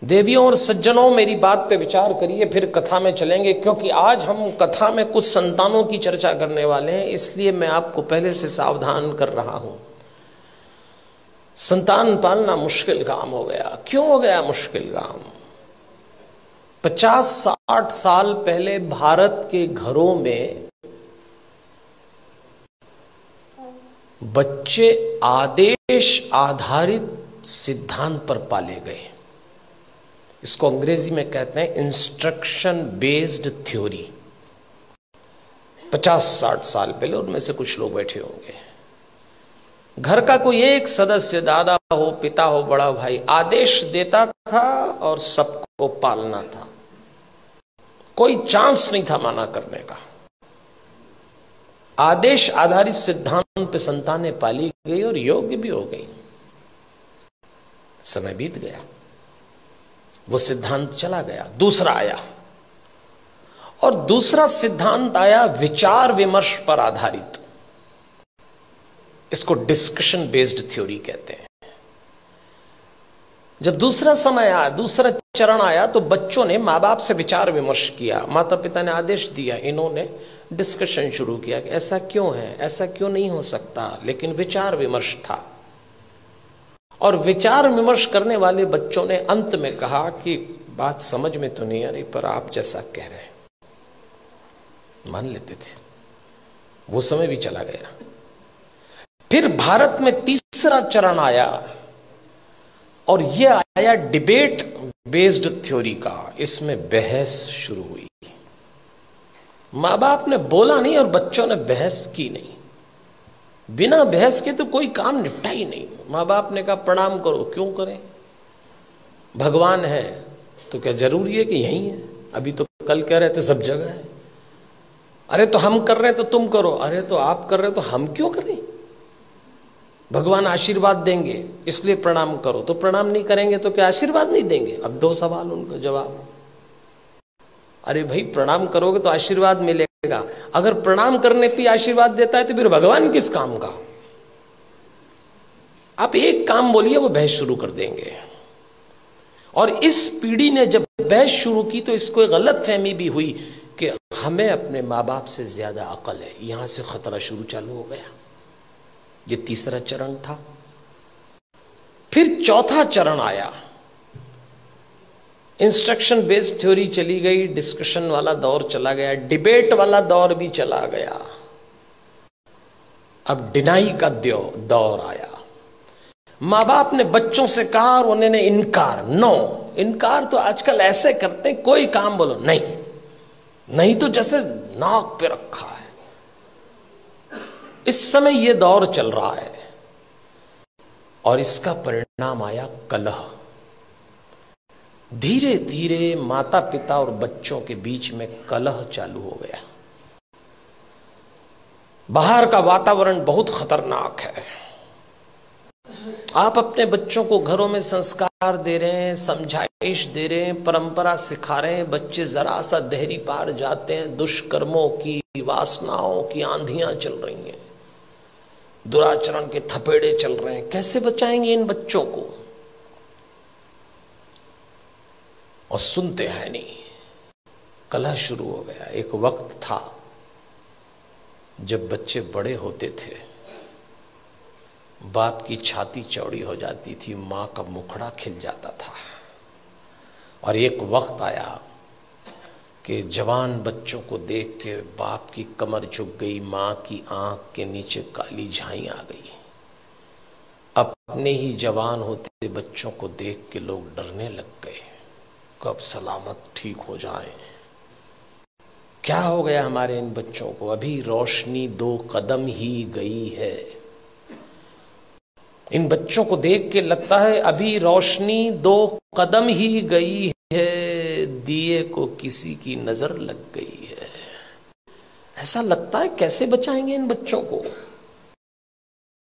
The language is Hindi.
देवियों और सज्जनों, मेरी बात पे विचार करिए, फिर कथा में चलेंगे, क्योंकि आज हम कथा में कुछ संतानों की चर्चा करने वाले हैं, इसलिए मैं आपको पहले से सावधान कर रहा हूं। संतान पालना मुश्किल काम हो गया। क्यों हो गया मुश्किल काम? 50-60 साल पहले भारत के घरों में बच्चे आदेश आधारित सिद्धांत पर पाले गए। इसको अंग्रेजी में कहते हैं इंस्ट्रक्शन बेस्ड थ्योरी। 50-60 साल पहले, उनमें से कुछ लोग बैठे होंगे, घर का कोई एक सदस्य, दादा हो, पिता हो, बड़ा भाई, आदेश देता था और सबको पालना था। कोई चांस नहीं था माना करने का। आदेश आधारित सिद्धांत पे संतानें पाली गई और योग्य भी हो गई। समय बीत गया, वो सिद्धांत चला गया, दूसरा आया, और दूसरा सिद्धांत आया विचार विमर्श पर आधारित। इसको डिस्कशन बेस्ड थ्योरी कहते हैं। जब दूसरा समय आया, दूसरा चरण आया, तो बच्चों ने माँ बाप से विचार विमर्श किया। माता पिता ने आदेश दिया, इन्होंने डिस्कशन शुरू किया कि ऐसा क्यों है, ऐसा क्यों नहीं हो सकता, लेकिन विचार विमर्श था। और विचार विमर्श करने वाले बच्चों ने अंत में कहा कि बात समझ में तो नहीं आ रही, पर आप जैसा कह रहे हैं मान लेते थे। वो समय भी चला गया। फिर भारत में तीसरा चरण आया, और यह आया डिबेट बेस्ड थ्योरी का। इसमें बहस शुरू हुई। माँ बाप ने बोला नहीं और बच्चों ने बहस की नहीं। बिना बहस के तो कोई काम निपटा ही नहीं। माँ बाप ने कहा प्रणाम करो, क्यों करें? भगवान है तो क्या जरूरी है कि यही है? अभी तो कल कह रहे थे सब जगह है। अरे तो हम कर रहे हैं तो तुम करो, अरे तो आप कर रहे हो तो हम क्यों करें? भगवान आशीर्वाद देंगे इसलिए प्रणाम करो, तो प्रणाम नहीं करेंगे तो क्या आशीर्वाद नहीं देंगे? अब दो सवाल उनका जवाब। अरे भाई, प्रणाम करोगे तो आशीर्वाद मिलेगा। अगर प्रणाम करने पे आशीर्वाद देता है तो फिर भगवान किस काम का? आप एक काम बोलिए, वो बहस शुरू कर देंगे। और इस पीढ़ी ने जब बहस शुरू की तो इसको एक गलत फहमी भी हुई कि हमें अपने माँ बाप से ज्यादा अकल है। यहां से खतरा शुरू चालू हो गया। ये तीसरा चरण था। फिर चौथा चरण आया। इंस्ट्रक्शन बेस्ड थ्योरी चली गई, डिस्कशन वाला दौर चला गया, डिबेट वाला दौर भी चला गया। अब डिनाई का दौर आया। माँ बाप ने बच्चों से कहा और उन्होंने इनकार। नो, इनकार तो आजकल ऐसे करते हैं, कोई काम बोलो नहीं, नहीं तो जैसे नाक पे रखा है। इस समय यह दौर चल रहा है और इसका परिणाम आया कलह। धीरे धीरे माता पिता और बच्चों के बीच में कलह चालू हो गया। बाहर का वातावरण बहुत खतरनाक है। आप अपने बच्चों को घरों में संस्कार दे रहे हैं, समझाइश दे रहे हैं, परंपरा सिखा रहे हैं, बच्चे जरा सा देहरी पार जाते हैं, दुष्कर्मों की, वासनाओं की आंधियां चल रही हैं, दुराचरण के थपेड़े चल रहे हैं। कैसे बचाएंगे इन बच्चों को? और सुनते हैं नहीं। कलह शुरू हो गया। एक वक्त था जब बच्चे बड़े होते थे, बाप की छाती चौड़ी हो जाती थी, मां का मुखड़ा खिल जाता था। और एक वक्त आया कि जवान बच्चों को देख के बाप की कमर झुक गई, मां की आंख के नीचे काली झाई आ गई। अपने ही जवान होते बच्चों को देख के लोग डरने लग गए, कब सलामत ठीक हो जाए। क्या हो गया हमारे इन बच्चों को? अभी रोशनी 2 कदम ही गई है। इन बच्चों को देख के लगता है अभी रोशनी 2 कदम ही गई है, दिए को किसी की नजर लग गई है। ऐसा लगता है। कैसे बचाएंगे इन बच्चों को?